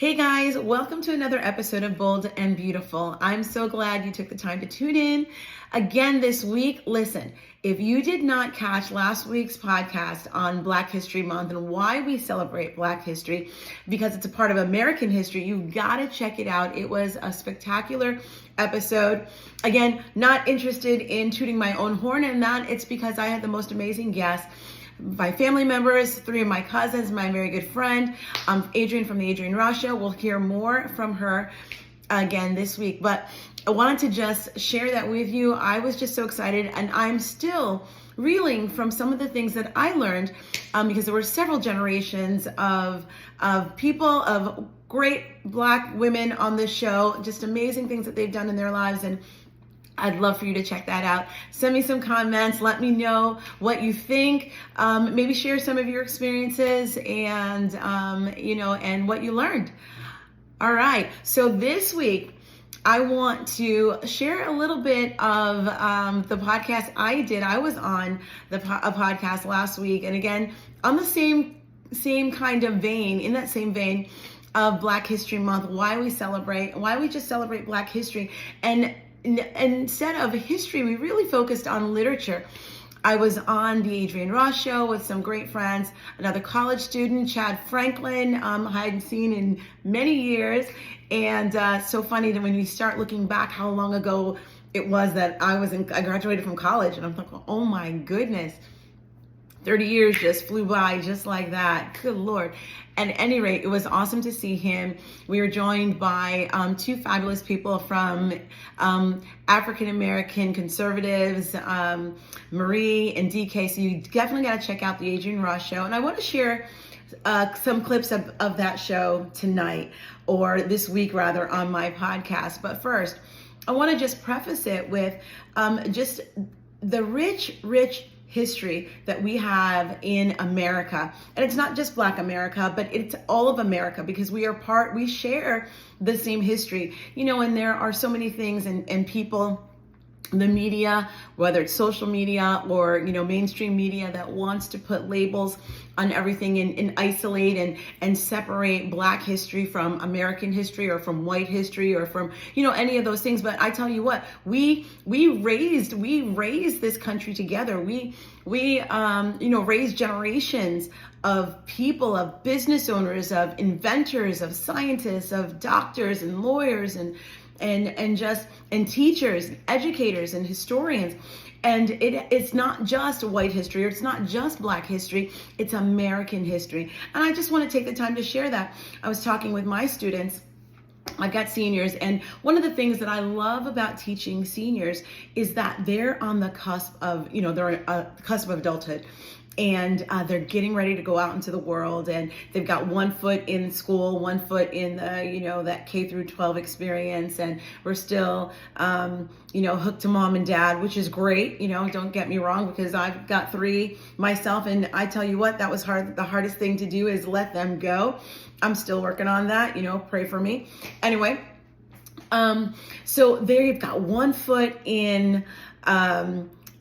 Hey guys, welcome to another episode of Bold and Beautiful. I'm so glad you took the time to tune in again this week. Listen, if you did not catch last week's podcast on Black History Month and why we celebrate Black history, because it's a part of American history, you gotta check it out. It was a spectacular episode. Again, not interested in tooting my own horn, and that it's because I had the most amazing guests. My family members, three of my cousins, my very good friend, Adrienne from the Adrienne Ross Show. We'll hear more from her again this week. But I wanted to just share that with you. I was just so excited, and I'm still reeling from some of the things that I learned because there were several generations of people, of great Black women on this show, just amazing things that they've done in their lives. And I'd love for you to check that out. Send me some comments. Let me know what you think. Maybe share some of your experiences and, and what you learned. All right. So this week, I want to share a little bit of the podcast I did. I was on a podcast last week. And again, on the same kind of vein, in that same vein of Black History Month, why we just celebrate Black history. And instead of history, we really focused on literature. I was on the Adrienne Ross Show with some great friends, another college student, Chad Franklin, I hadn't seen in many years. And so funny that when you start looking back how long ago it was that I graduated from college, and I'm thinking, oh my goodness, 30 years just flew by just like that. Good Lord. At any rate, it was awesome to see him. We were joined by two fabulous people from African-American conservatives, Marie and DK. So you definitely got to check out the Adrienne Ross Show. And I want to share some clips of that show tonight, or this week rather, on my podcast. But first, I want to just preface it with just the rich history that we have in America. And it's not just Black America, but it's all of America, because we share the same history, and there are so many things and people, the media, whether it's social media or, mainstream media, that wants to put labels on everything and isolate and separate Black history from American history or from white history or from, any of those things. But I tell you what, we raised this country together. We raised generations of people, of business owners, of inventors, of scientists, of doctors and lawyers and teachers, and educators, and historians. And it's not just white history, or it's not just Black history, it's American history. And I just want to take the time to share that. I was talking with my students. I've got seniors, and one of the things that I love about teaching seniors is that they're on the cusp of, cusp of adulthood. And they're getting ready to go out into the world, and they've got one foot in school, one foot in the, that K through 12 experience. And we're still, hooked to mom and dad, which is great. Don't get me wrong, because I've got three myself. And I tell you what, that was hard. The hardest thing to do is let them go. I'm still working on that, pray for me. Anyway, so there you've got one foot in,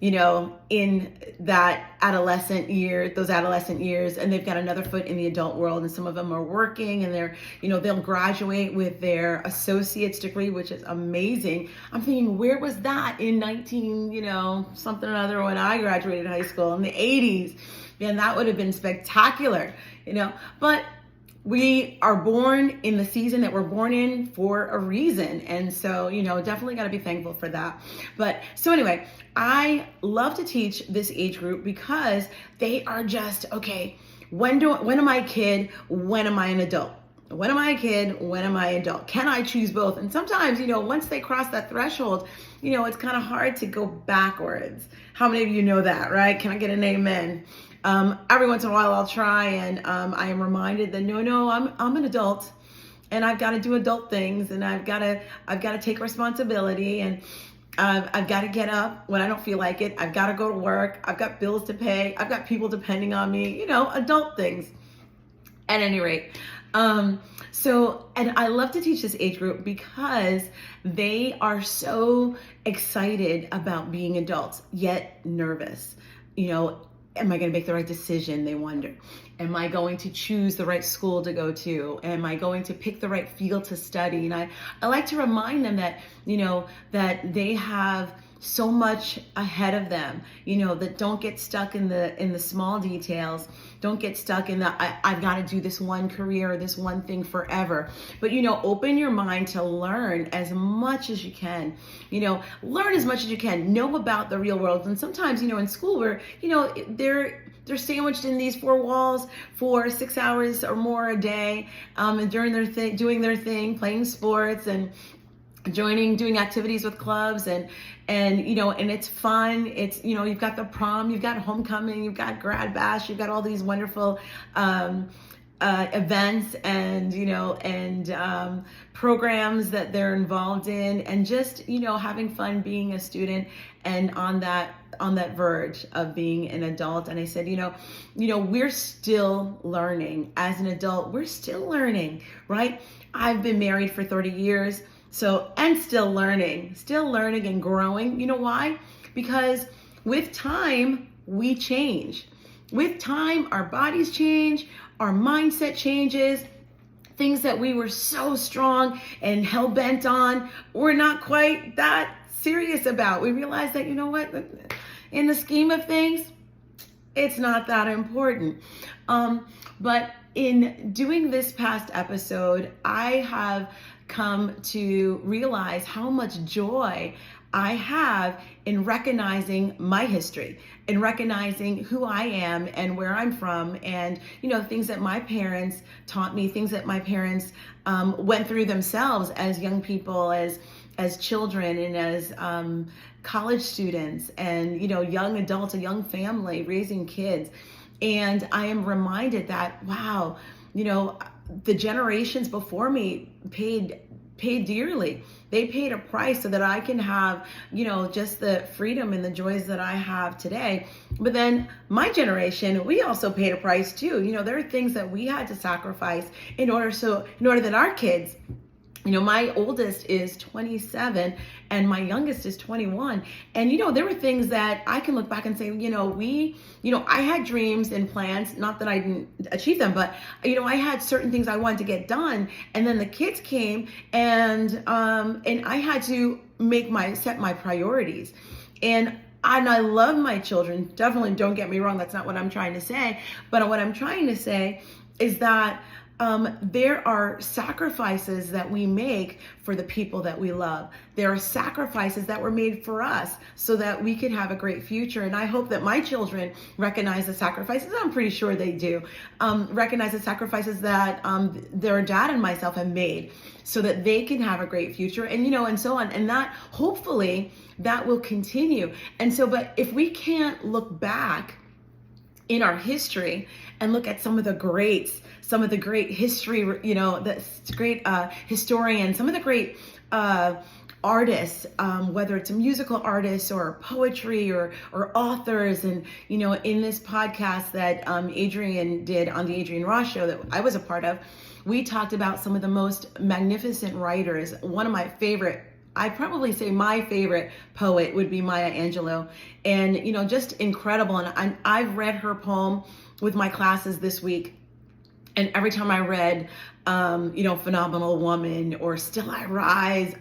in that those adolescent years, and they've got another foot in the adult world, and some of them are working, and they're, they'll graduate with their associate's degree, which is amazing. I'm thinking, where was that in 19, something or other, when I graduated high school in the 80s? Man, that would have been spectacular, but we are born in the season that we're born in for a reason. And so, definitely got to be thankful for that. But so anyway, I love to teach this age group because they are just, okay, when am I a kid? When am I an adult? When am I a kid? When am I an adult? Can I choose both? And sometimes, once they cross that threshold, it's kind of hard to go backwards. How many of you know that, right? Can I get an amen? Every once in a while I'll try, and I am reminded that no, I'm an adult, and I've got to do adult things, and I've got to take responsibility, and I've got to get up when I don't feel like it. I've got to go to work. I've got bills to pay. I've got people depending on me, adult things. At any rate, and I love to teach this age group because they are so excited about being adults, yet nervous. am I going to make the right decision? They wonder. Am I going to choose the right school to go to? Am I going to pick the right field to study? And I like to remind them that, that they have so much ahead of them, that don't get stuck in the small details. Don't get stuck in I've got to do this one career or this one thing forever. But, open your mind to learn as much as you can. Learn as much as you can. Know about the real world. And sometimes, in school where, they're sandwiched in these four walls for 6 hours or more a day, and during doing their thing, playing sports and doing activities with clubs and it's fun. It's, you've got the prom, you've got homecoming, you've got grad bash, you've got all these wonderful events and programs that they're involved in, and just, having fun being a student and on that verge of being an adult. And I said, we're still learning as an adult. We're still learning, right? I've been married for 30 years. And still learning and growing. You know why? Because with time, we change. With time, our bodies change, our mindset changes. Things that we were so strong and hell-bent on, we're not quite that serious about. We realize that, in the scheme of things, it's not that important. But in doing this past episode, I have come to realize how much joy I have in recognizing my history, in recognizing who I am and where I'm from, and things that my parents taught me, things that my parents went through themselves as young people, as children, and as college students, and young adults, a young family raising kids. And I am reminded that, wow, the generations before me paid dearly. They paid a price so that I can have, just the freedom and the joys that I have today. But then my generation, we also paid a price too. There are things that we had to sacrifice in order that our kids, my oldest is 27 and my youngest is 21. And, there were things that I can look back and say, I had dreams and plans, not that I didn't achieve them, but, I had certain things I wanted to get done. And then the kids came and I had to set my priorities. And I love my children. Definitely don't get me wrong. That's not what I'm trying to say. But what I'm trying to say is that there are sacrifices that we make for the people that we love. There are sacrifices that were made for us so that we could have a great future. And I hope that my children recognize the sacrifices. I'm pretty sure they do. Recognize the sacrifices that their dad and myself have made so that they can have a great future, and and so on. And that, hopefully, that will continue. And so, but if we can't look back in our history and look at some of the great history, the great historians, some of the great artists, whether it's musical artists or poetry or authors. And, in this podcast that Adrienne did on the Adrienne Ross show that I was a part of, we talked about some of the most magnificent writers. One of my favorite, I'd probably say my favorite poet would be Maya Angelou. And, just incredible. And I've read her poem with my classes this week. And every time I read, Phenomenal Woman or Still I Rise,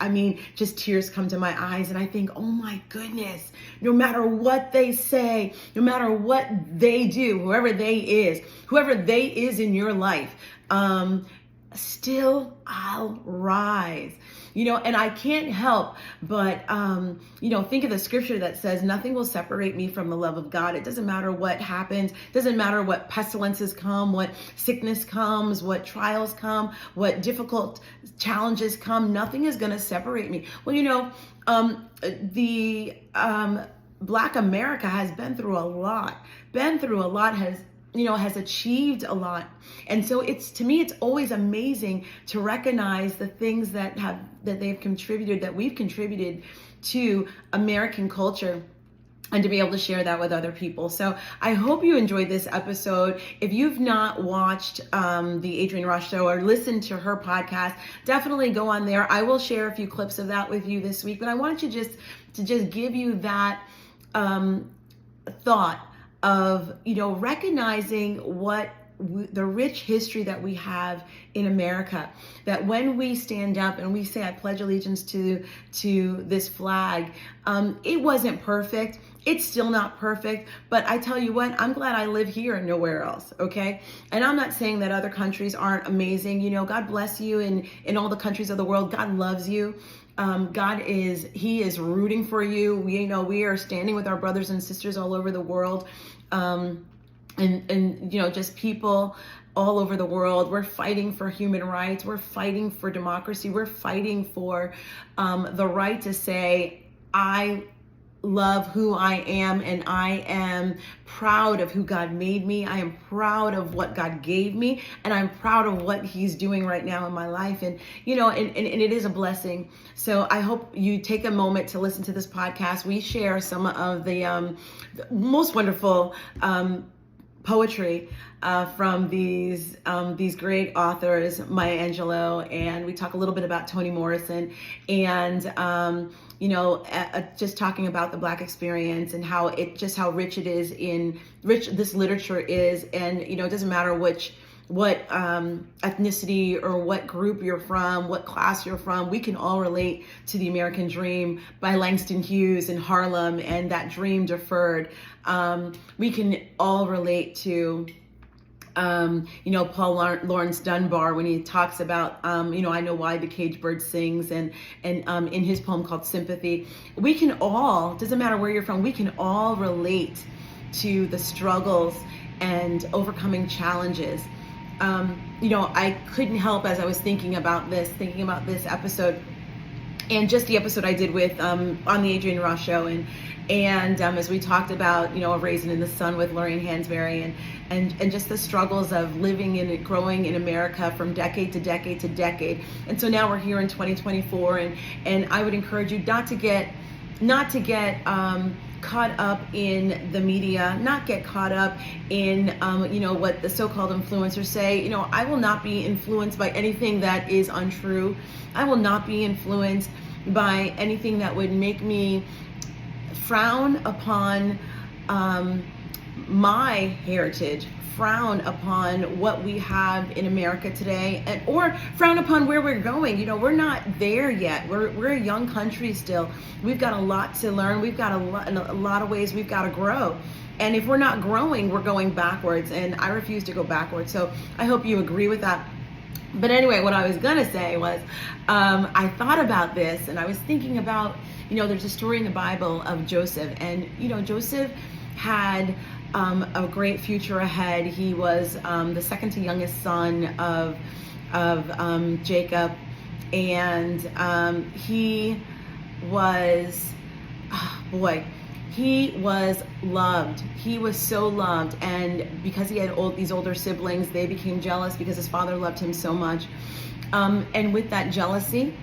just tears come to my eyes. And I think, oh my goodness, no matter what they say, no matter what they do, whoever they is in your life, still I'll rise. And I can't help but, think of the scripture that says, nothing will separate me from the love of God. It doesn't matter what happens. It doesn't matter what pestilences come, what sickness comes, what trials come, what difficult challenges come. Nothing is going to separate me. Well, Black America has been through a lot, has achieved a lot. And so to me, it's always amazing to recognize the things that they've contributed, that we've contributed to American culture, and to be able to share that with other people. So I hope you enjoyed this episode. If you've not watched the Adrienne Ross show or listened to her podcast, definitely go on there. I will share a few clips of that with you this week, but I wanted to just give you that thought recognizing what the rich history that we have in America, that when we stand up and we say, I pledge allegiance to this flag, it wasn't perfect. It's still not perfect, but I tell you what, I'm glad I live here and nowhere else, okay? And I'm not saying that other countries aren't amazing. God bless you in all the countries of the world. God loves you. He is rooting for you. We are standing with our brothers and sisters all over the world. Just people all over the world. We're fighting for human rights. We're fighting for democracy. We're fighting for the right to say, I love who I am, and I am proud of who God made me. I am proud of what God gave me, and I'm proud of what He's doing right now in my life. And it is a blessing. So I hope you take a moment to listen to this podcast. We share some of the most wonderful poetry from these great authors, Maya Angelou, and we talk a little bit about Toni Morrison, and just talking about the Black experience and how rich it is rich this literature is, and it doesn't matter what ethnicity or what group you're from, what class you're from, we can all relate to the American Dream by Langston Hughes in Harlem and that dream deferred. We can all relate to Paul Laurence Dunbar when he talks about, I know why the caged bird sings, and in his poem called Sympathy. We can all, doesn't matter where you're from, we can all relate to the struggles and overcoming challenges. I couldn't help, as I was thinking about this episode, and just the episode I did with on the Adrienne Ross show, and as we talked about, A Raisin in the Sun with Lorraine Hansberry, and just the struggles of living and growing in America from decade to decade to decade. And so now we're here in 2024, and I would encourage you not to get caught up in the media, not get caught up in what the so-called influencers say. I will not be influenced by anything that is untrue. I will not be influenced by anything that would make me frown upon my heritage, frown upon what we have in America today, or frown upon where we're going. We're not there yet. We're a young country still. We've got a lot to learn. We've got in a lot of ways we've got to grow. And if we're not growing, we're going backwards. And I refuse to go backwards. So I hope you agree with that. But anyway, what I was gonna say was, I thought about this, and I was thinking about, there's a story in the Bible of Joseph, and Joseph had a great future ahead. He was the second to youngest son of Jacob, and he was, he was loved. He was so loved, and because he had these older siblings, they became jealous because his father loved him so much. And with that jealousy,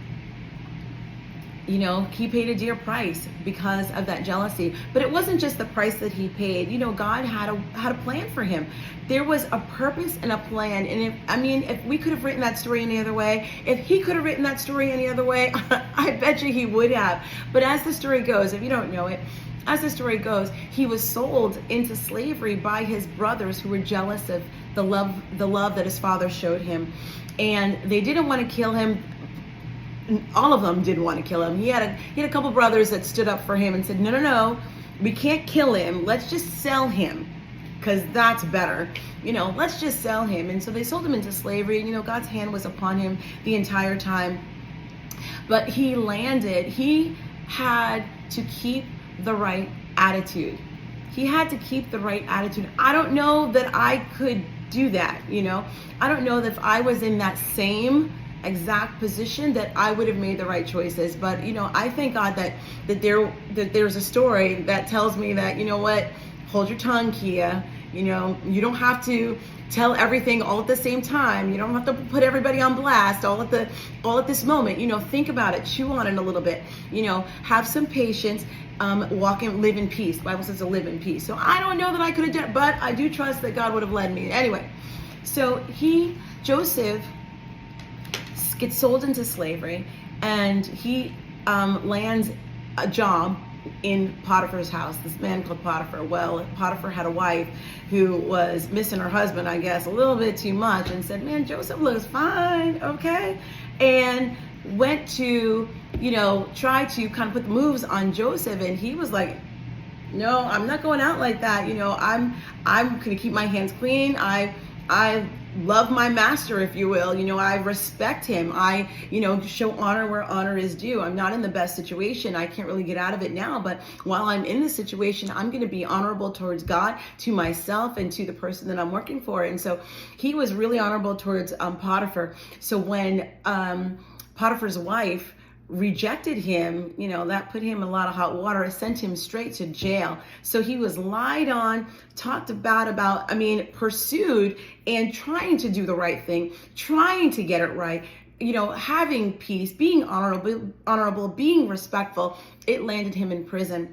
he paid a dear price because of that jealousy. But it wasn't just the price that he paid. God had a plan for him. There was a purpose and a plan. And if we could have written that story any other way, if he could have written that story any other way, I bet you he would have. But as the story goes, if you don't know it, as the story goes, he was sold into slavery by his brothers who were jealous of the love that his father showed him. And they didn't want to kill him. All of them didn't want to kill him. He had a couple brothers that stood up for him and said, no, we can't kill him. Let's just sell him, because that's better. Let's just sell him. And so they sold him into slavery. And, God's hand was upon him the entire time. But he had to keep the right attitude. He had to keep the right attitude. I don't know that I could do that. I don't know that if I was in that same exact position that I would have made the right choices. But I thank God that there's a story that tells me that, hold your tongue, Kia. You don't have to tell everything all at the same time. You don't have to put everybody on blast all at this moment. Think about it, chew on it a little bit. Have some patience. Walk and live in peace. The Bible says to live in peace. So I don't know that I could have done it, but I do trust that God would have led me. Anyway, so Joseph gets sold into slavery, and he lands a job in Potiphar's house, this man called Potiphar. Well, Potiphar had a wife who was missing her husband, I guess, a little bit too much, and said, man, Joseph looks fine, okay? And went to, try to kind of put the moves on Joseph, and he was like, no, I'm not going out like that. I'm going to keep my hands clean. I love my master, if you will. I respect him. I, show honor where honor is due. I'm not in the best situation. I can't really get out of it now, but while I'm in this situation, I'm going to be honorable towards God, to myself, and to the person that I'm working for. And so he was really honorable towards Potiphar. So when Potiphar's wife rejected him, that put him in a lot of hot water, sent him straight to jail. So he was lied on, talked about, pursued, and trying to do the right thing, trying to get it right, having peace, being honorable, being respectful. It landed him in prison.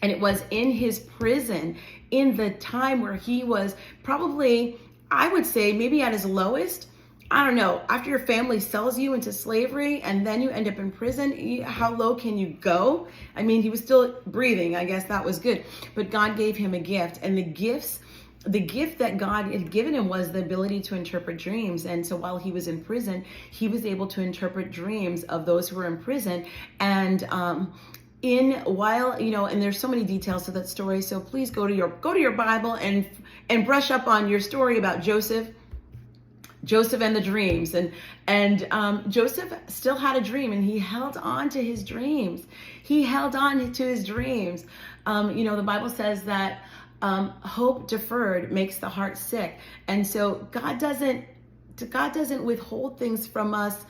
And it was in his prison, in the time where he was probably, I would say, maybe at his lowest. I don't know, after your family sells you into slavery and then you end up in prison, how low can you go? He was still breathing. I guess that was good. But God gave him a gift, and the gift that God had given him was the ability to interpret dreams. And so while he was in prison, he was able to interpret dreams of those who were in prison. And and there's so many details to that story. So please go to your Bible and brush up on your story about Joseph and the dreams. And Joseph still had a dream, and he held on to his dreams. The Bible says that hope deferred makes the heart sick. And so God doesn't withhold things from us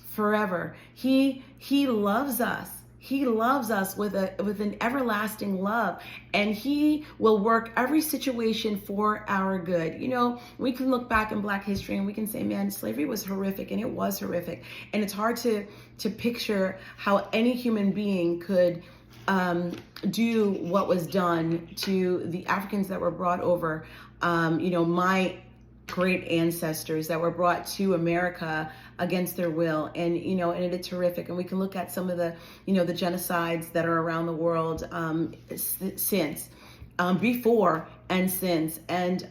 forever. He loves us. He loves us with an everlasting love, and he will work every situation for our good. We can look back in Black history and we can say, man, slavery was horrific, and it was horrific. And it's hard to picture how any human being could do what was done to the Africans that were brought over. My great ancestors that were brought to America against their will, and and it's horrific. And we can look at some of the the genocides that are around the world since, before and since, and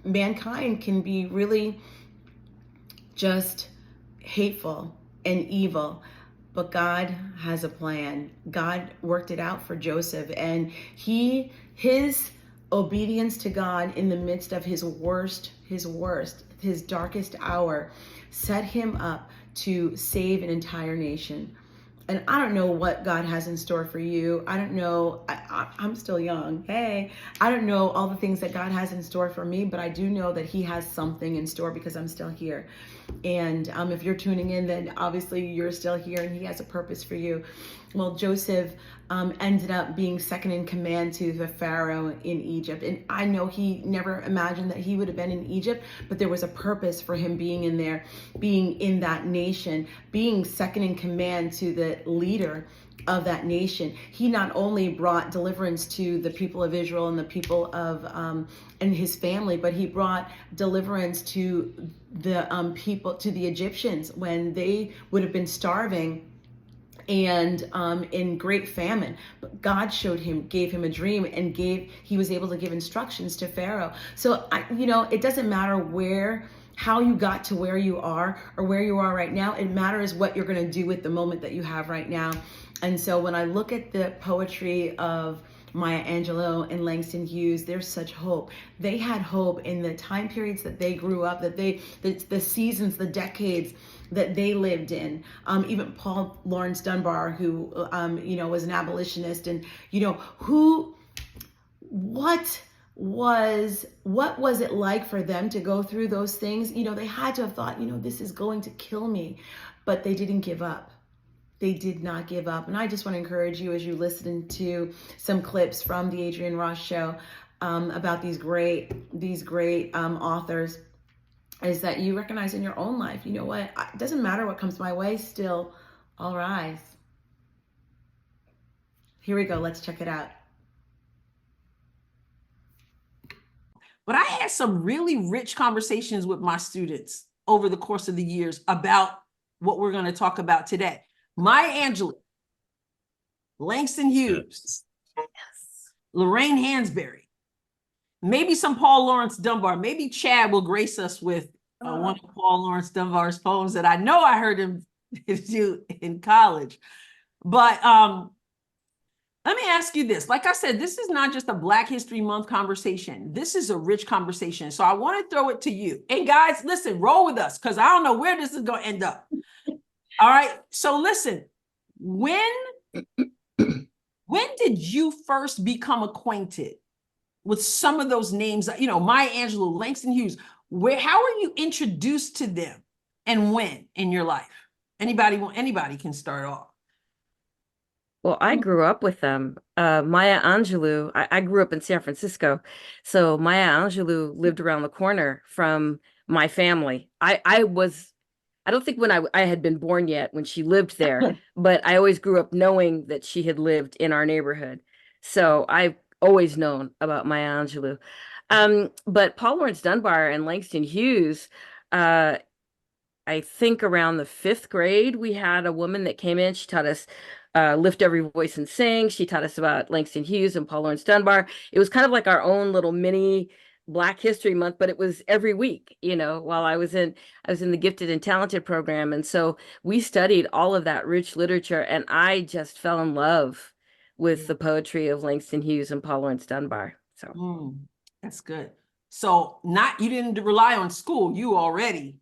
mankind can be really just hateful and evil. But God has a plan. God worked it out for Joseph, and his obedience to God in the midst of his darkest hour set him up to save an entire nation. And I don't know what God has in store for you. I don't know. I'm still young. Hey, I don't know all the things that God has in store for me, but I do know that he has something in store because I'm still here. And if you're tuning in, then obviously you're still here, and he has a purpose for you. Well, Joseph ended up being second in command to the Pharaoh in Egypt. And I know he never imagined that he would have been in Egypt, but there was a purpose for him being in there, being in that nation, being second in command to the leader of that nation. He not only brought deliverance to the people of Israel and the people of and his family, but he brought deliverance to the people, to the Egyptians, when they would have been starving and in great famine. But God gave him a dream, and he was able to give instructions to Pharaoh. So it doesn't matter how you got to where you are or where you are right now. It matters what you're going to do with the moment that you have right now. And so when I look at the poetry of Maya Angelou and Langston Hughes, there's such hope. They had hope in the time periods that they grew up, the seasons, the decades that they lived in. Even Paul Laurence Dunbar, who was an abolitionist, and what was it like for them to go through those things? They had to have thought, this is going to kill me, but they didn't give up. They did not give up. And I just want to encourage you, as you listen to some clips from the Adrienne Ross Show about these great authors, is that you recognize in your own life, you know what? It doesn't matter what comes my way, still I'll rise. Here we go. Let's check it out. But I had some really rich conversations with my students over the course of the years about what we're going to talk about today. Maya Angelou Langston Hughes, Yes. Lorraine Hansberry, maybe some Paul Laurence Dunbar. Maybe Chad will grace us with one of Paul Laurence Dunbar's poems that I know I heard him do in college. But let me ask you this. Like I said, this is not just a Black History Month conversation. This is a rich conversation. So I want to throw it to you. And guys, listen, roll with us because I don't know where this is going to end up. All right. So listen, when did you first become acquainted with some of those names? You know, Maya Angelou, Langston Hughes. How were you introduced to them and when in your life? Anybody can start off. Well, I grew up with them. Maya Angelou, I grew up in San Francisco. So Maya Angelou lived around the corner from my family. I don't think when I had been born yet when she lived there, but I always grew up knowing that she had lived in our neighborhood. So I've always known about Maya Angelou. But Paul Laurence Dunbar and Langston Hughes, I think around the 5th grade, we had a woman that came in. She taught us Lift Every Voice and Sing. She taught us about Langston Hughes and Paul Laurence Dunbar. It was kind of like our own little mini Black History Month, but it was every week, you know, while I was in the Gifted and Talented program. And so we studied all of that rich literature, and I just fell in love with the poetry of Langston Hughes and Paul Laurence Dunbar. So That's good. So you didn't rely on school. You already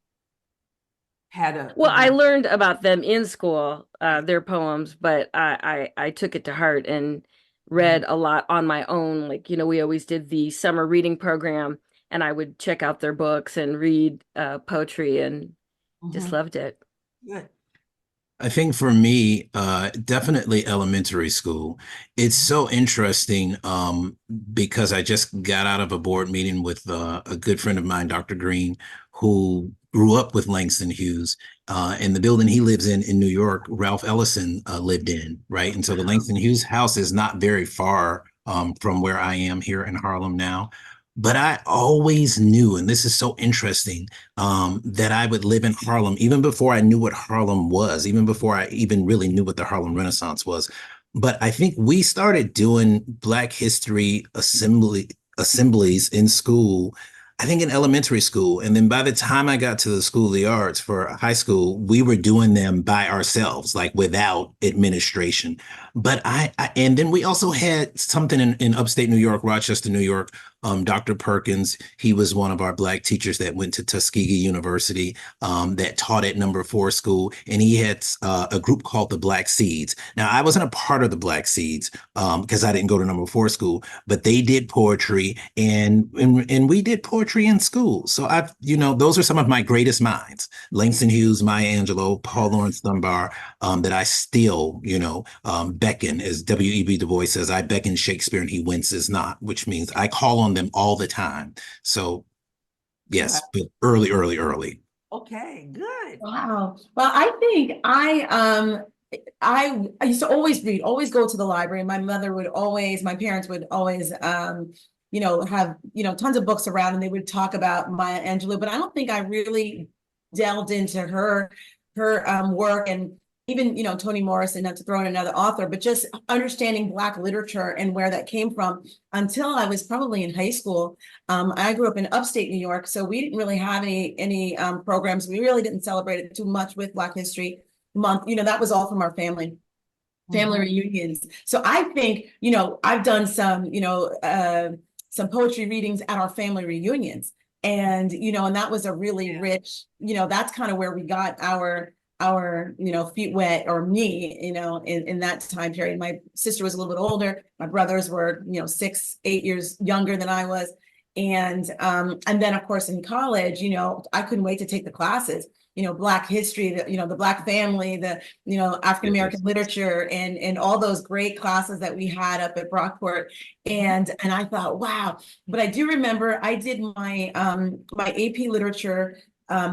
had I learned about them in school, their poems, but I took it to heart and read a lot on my own. Like, you know, we always did the summer reading program, and I would check out their books and read poetry and just loved it. Good. I think for me, definitely elementary school. It's so interesting because I just got out of a board meeting with a good friend of mine, Dr. Green, who grew up with Langston Hughes. In the building he lives in New York, Ralph Ellison lived in, right? And so the Langston Hughes house is not very far from where I am here in Harlem now. But I always knew, and this is so interesting, that I would live in Harlem even before I knew what Harlem was, even before I even really knew what the Harlem Renaissance was. But I think we started doing Black History assemblies in school, I think in elementary school. And then by the time I got to the School of the Arts for high school, we were doing them by ourselves, like without administration. But and then we also had something in upstate New York, Rochester, New York. Dr. Perkins, he was one of our Black teachers that went to Tuskegee University, that taught at Number 4 school. And he had a group called the Black Seeds. Now, I wasn't a part of the Black Seeds because I didn't go to Number 4 school, but they did poetry and we did poetry in school. So those are some of my greatest minds. Langston Hughes, Maya Angelou, Paul Laurence Dunbar, that I still, beckon, as W.E.B. Du Bois says, I beckon Shakespeare and he winces not, which means I call on them all the time. So yes, but early. Okay, good. Wow. Well, I think I used to always read, always go to the library. My parents would always have, tons of books around, and they would talk about Maya Angelou, but I don't think I really delved into her work, and even, Toni Morrison, not to throw in another author, but just understanding Black literature and where that came from until I was probably in high school. I grew up in upstate New York, so we didn't really have any programs. We really didn't celebrate it too much with Black History Month. That was all from our family reunions. So I think, I've done some poetry readings at our family reunions. And, and that was a really rich, that's kind of where we got our feet wet, or me, in that time period. My sister was a little bit older. My brothers were, 6, 8 years younger than I was. And then of course in college, I couldn't wait to take the classes, Black history, the Black family, the, African-American literature, and all those great classes that we had up at Brockport. And I thought, wow. But I do remember I did my AP literature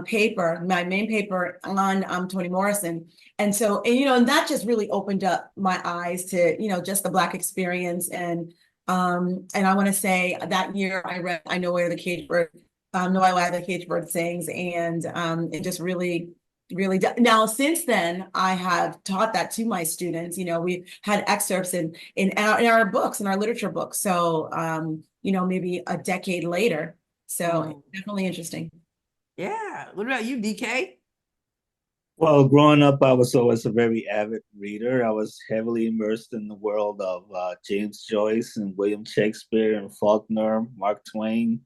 paper, my main paper on Toni Morrison. And so, and that just really opened up my eyes to, just the Black experience. And I want to say that year I read Know Why the Caged Bird Sings, and it just really really does. Now, since then, I have taught that to my students. We had excerpts in our books, in our literature books. So, maybe a decade later. So definitely interesting. Yeah. What about you, DK? Well, growing up, I was always a very avid reader. I was heavily immersed in the world of James Joyce and William Shakespeare and Faulkner, Mark Twain,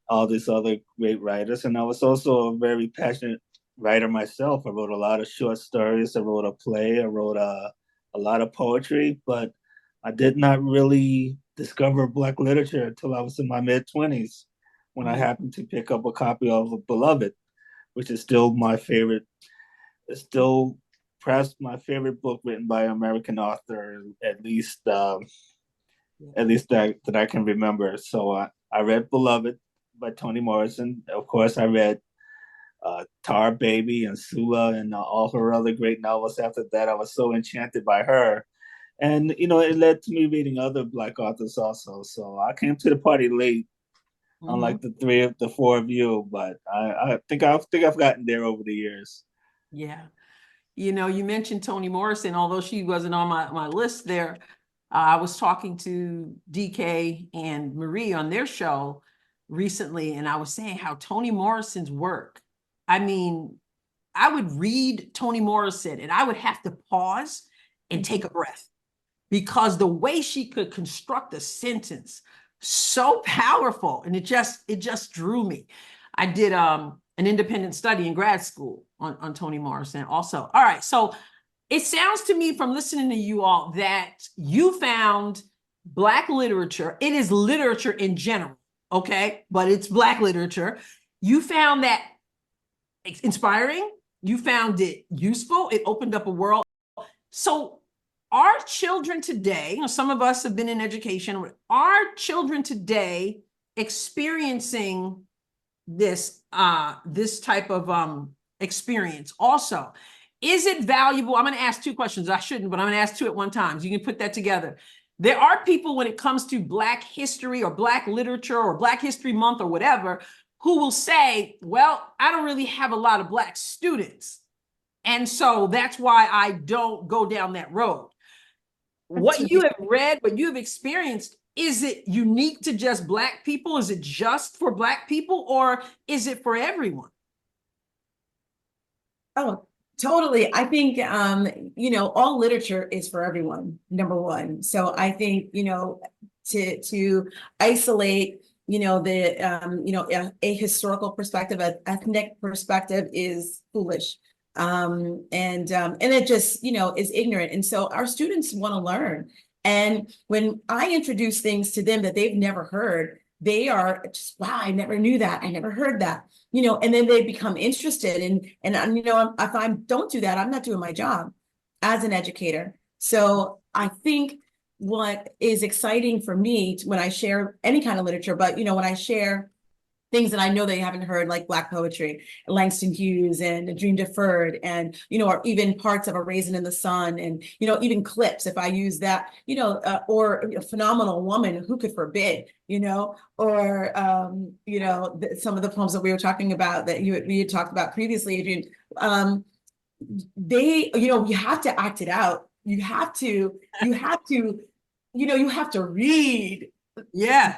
all these other great writers. And I was also a very passionate writer myself. I wrote a lot of short stories. I wrote a play. I wrote a lot of poetry, but I did not really discover Black literature until I was in my mid-20s when I happened to pick up a copy of Beloved, which is still my favorite. It's still perhaps my favorite book written by an American author, at least that I can remember. So I read Beloved by Toni Morrison. Of course, I read Tar Baby and Sula and all her other great novels. After that, I was so enchanted by her. And, it led to me reading other Black authors also. So I came to the party late, unlike the four of you, but I think I've gotten there over the years. Yeah. You mentioned Toni Morrison, although she wasn't on my list there. I was talking to DK and Marie on their show recently, and I was saying how Toni Morrison's work, I mean, I would read Toni Morrison and I would have to pause and take a breath because the way she could construct a sentence, so powerful, and it just drew me. I did an independent study in grad school on Toni Morrison also. All right, so it sounds to me from listening to you all that you found Black literature, it is literature in general, okay, but it's Black literature. You found that inspiring, you found it useful, it opened up a world. So our children today, some of us have been in education, are children today experiencing this type of experience also? Is it valuable? I'm going to ask two questions. I shouldn't, but I'm going to ask two at one time. So you can put that together. There are people, when it comes to Black history or Black literature or Black History Month or whatever, who will say, well, I don't really have a lot of Black students, and so that's why I don't go down that road. What you have read, what you have experienced, is it unique to just Black people? Is it just for Black people, or is it for everyone? Oh, totally. I think, all literature is for everyone, number one. So I think, to isolate, a historical perspective, an ethnic perspective is foolish. And it just, is ignorant. And so our students want to learn. And when I introduce things to them that they've never heard, they are just, wow, I never knew that. I never heard that, and then they become interested. And if I don't do that, I'm not doing my job as an educator. So I think what is exciting for me when I share any kind of literature, but, when I share things that I know they haven't heard, like Black poetry, Langston Hughes and A Dream Deferred, and, or even parts of A Raisin in the Sun, and, even clips, if I use that, or A Phenomenal Woman, who could forbid, or, some of the poems that we were talking about that we had talked about previously, Adrienne, you have to act it out. You have to read. Yeah.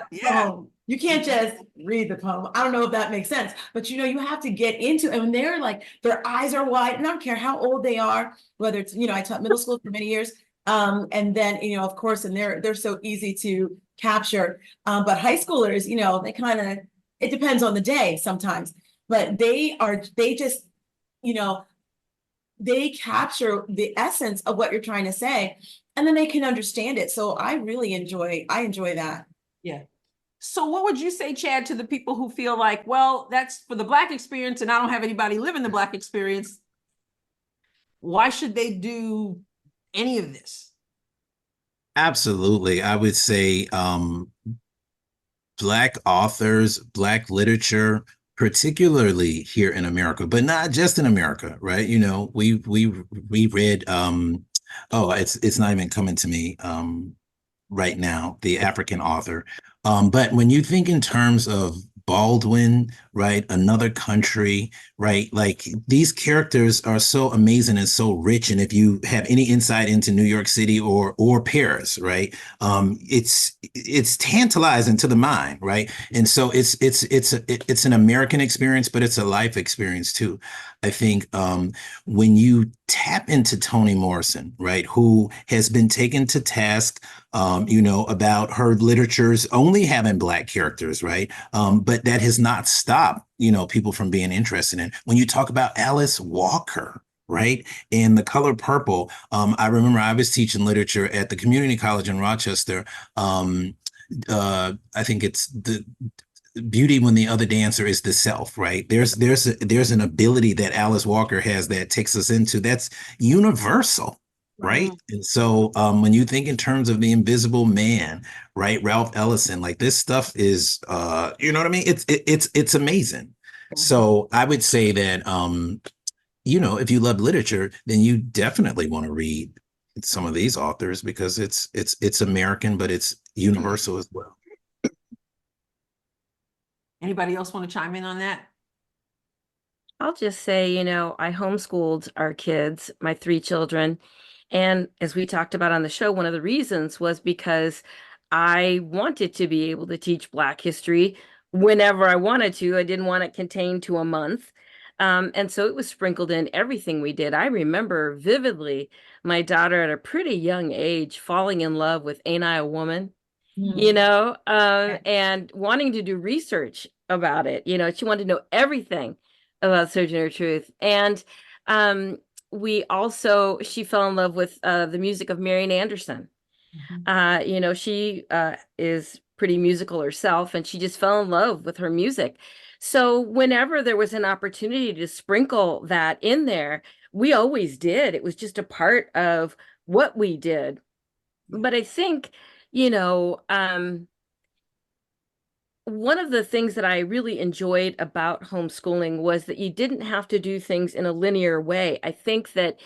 You can't just read the poem. I don't know if that makes sense, but you have to get into it. And they're like, their eyes are wide, and I don't care how old they are, whether it's, I taught middle school for many years. And then, of course, and they're so easy to capture. But high schoolers, they kind of, it depends on the day sometimes, but they just, they capture the essence of what you're trying to say, and then they can understand it. So I enjoy that. Yeah. So what would you say, Chad, to the people who feel like, well, that's for the Black experience and I don't have anybody living the Black experience? Why should they do any of this? Absolutely. I would say Black authors, Black literature, particularly here in America, but not just in America, right? We read it's not even coming to me right now, the African author. But when you think in terms of Baldwin, right? Another Country, right? Like these characters are so amazing and so rich. And if you have any insight into New York City or Paris, right? It's tantalizing to the mind, right? And so it's an American experience, but it's a life experience too. I think when you tap into Toni Morrison, right, who has been taken to task, about her literatures only having Black characters, right? But that has not stopped, people from being interested in. When you talk about Alice Walker, right, and The Color Purple, I remember I was teaching literature at the community college in Rochester. I think it's the beauty when the other dancer is the self, right? There's an ability that Alice Walker has that takes us into that's universal, right? And so when you think in terms of the Invisible Man, right, Ralph Ellison, like this stuff is you know what I mean? It's amazing. So I would say that if you love literature, then you definitely want to read some of these authors because it's American, but it's universal as well. Anybody else want to chime in on that? I'll just say, I homeschooled our kids, my 3 children. And as we talked about on the show, one of the reasons was because I wanted to be able to teach Black history whenever I wanted to. I didn't want it contained to a month. And so it was sprinkled in everything we did. I remember vividly my daughter at a pretty young age falling in love with Ain't I a Woman? And wanting to do research about it. She wanted to know everything about Sojourner Truth. And she fell in love with the music of Marian Anderson. She is pretty musical herself, and she just fell in love with her music. So whenever there was an opportunity to sprinkle that in there, we always did. It was just a part of what we did. But I think, one of the things that I really enjoyed about homeschooling was that you didn't have to do things in a linear way. I think that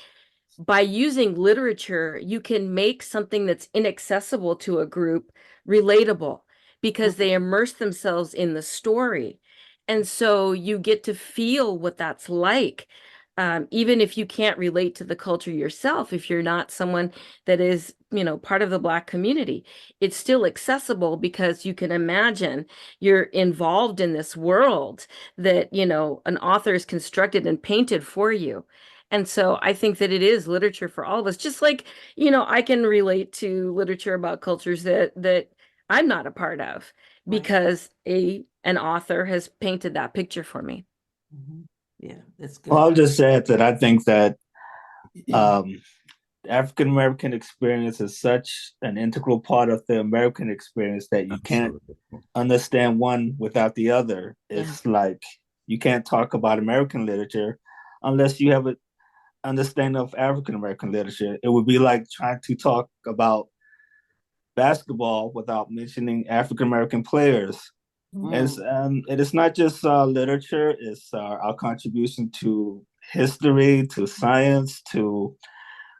by using literature, you can make something that's inaccessible to a group relatable because they immerse themselves in the story. And so you get to feel what that's like. Even if you can't relate to the culture yourself, if you're not someone that is, part of the Black community, it's still accessible because you can imagine you're involved in this world that, an author is constructed and painted for you. And so I think that it is literature for all of us, just like, I can relate to literature about cultures that I'm not a part of because an author has painted that picture for me. Yeah, that's good. Well, I'll just add that I think that African American experience is such an integral part of the American experience that you can't understand one without the other. It's like you can't talk about American literature unless you have an understanding of African American literature. It would be like trying to talk about basketball without mentioning African American players. And it is not just literature, it's our contribution to history, to science, to,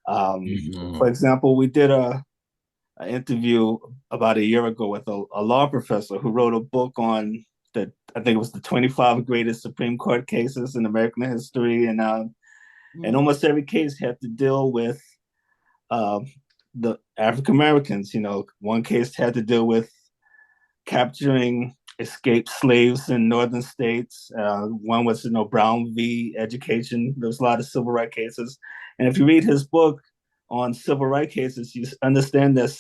for example, we did an interview about a year ago with a law professor who wrote a book on I think it was the 25 greatest Supreme Court cases in American history. And almost every case had to deal with the African Americans. One case had to deal with capturing escaped slaves in northern states. One was, Brown v. Education. There was a lot of civil rights cases. And if you read his book on civil rights cases, you understand that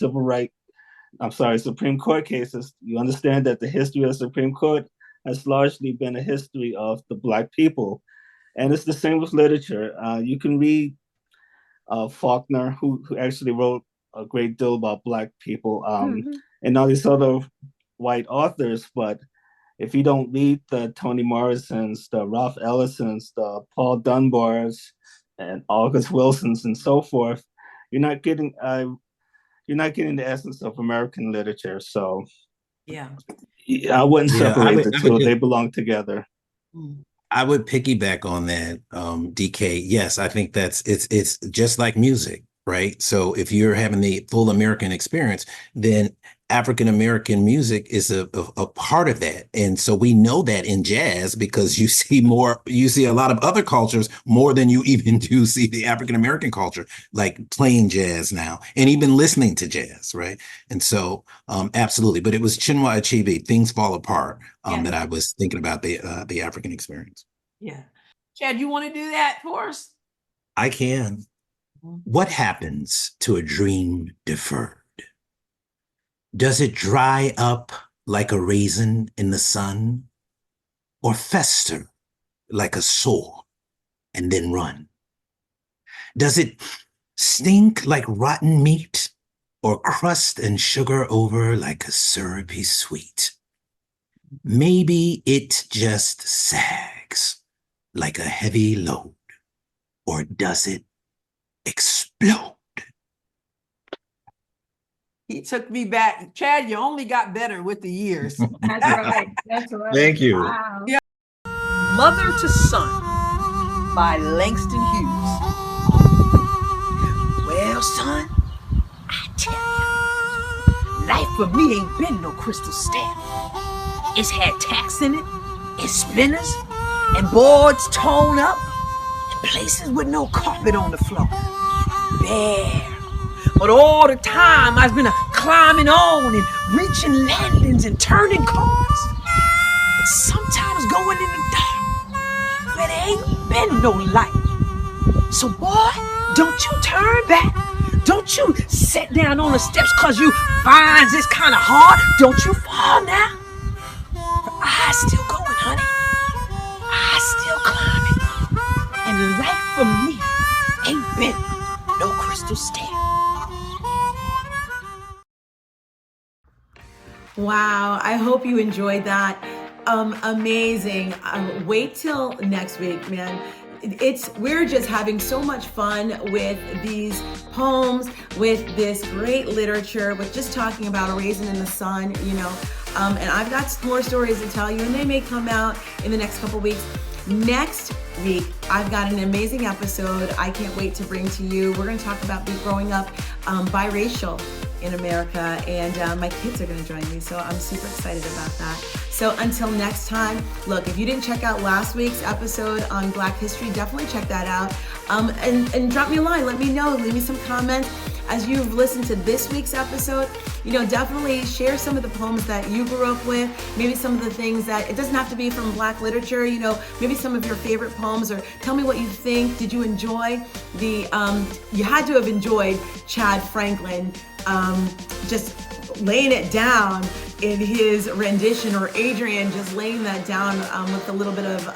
Supreme Court cases, you understand that the history of the Supreme Court has largely been a history of the Black people. And it's the same with literature. You can read Faulkner, who actually wrote a great deal about Black people, and all these other white authors, but if you don't read the Toni Morrisons, the Ralph Ellisons, the Paul Dunbars, and August Wilsons, and so forth, you're not getting the essence of American literature. So, I wouldn't separate the two; they belong together. I would piggyback on that, DK. Yes, I think it's just like music, right? So if you're having the full American experience, then African American music is a part of that. And so we know that in jazz because you see a lot of other cultures more than you even do see the African American culture, like playing jazz now and even listening to jazz, right? And so absolutely. But it was Chinua Achebe, Things Fall Apart, that I was thinking about the African experience. Yeah. Chad, you want to do that for us? I can. What happens to a dream deferred? Does it dry up like a raisin in the sun, or fester like a sore and then run? Does it stink like rotten meat, or crust and sugar over like a syrupy sweet? Maybe it just sags like a heavy load, or does it explode? He took me back. Chad, you only got better with the years. That's right. That's right. Thank you. Wow. Yeah. Mother to Son by Langston Hughes. Well, son, I tell you, life for me ain't been no crystal stair. It's had tacks in it, and spinners, and boards torn up, and places with no carpet on the floor. Bare. But all the time I've been climbing on and reaching landings and turning corners. And sometimes going in the dark where there ain't been no light. So boy, don't you turn back. Don't you sit down on the steps cause you find this kind of hard. Don't you fall now. I still going, honey. I still climbing. And life for me ain't been no crystal stair. Wow, I hope you enjoyed that. Amazing. Wait till next week, man. We're just having so much fun with these poems, with this great literature, with just talking about a raisin in the sun, you know. And I've got more stories to tell you, and they may come out in the next couple weeks. Next week, I've got an amazing episode I can't wait to bring to you. We're going to talk about growing up biracial in America, and my kids are going to join me, so I'm super excited about that. So until next time, look, if you didn't check out last week's episode on Black History, definitely check that out, and drop me a line. Let me know. Leave me some comments as you've listened to this week's episode. You know, definitely share some of the poems that you grew up with, maybe some of the things that, it doesn't have to be from Black literature, you know, maybe some of your favorite poems, or tell me what you think. Did you enjoy you had to have enjoyed Chad Franklin just laying it down in his rendition, or Adrian just laying that down with a little bit of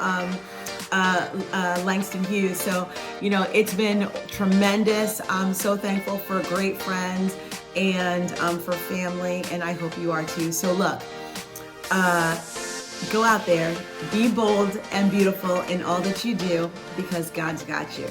Langston Hughes. So, you know, it's been tremendous. I'm so thankful for great friends and for family, and I hope you are too. So look, go out there, be bold and beautiful in all that you do, because God's got you.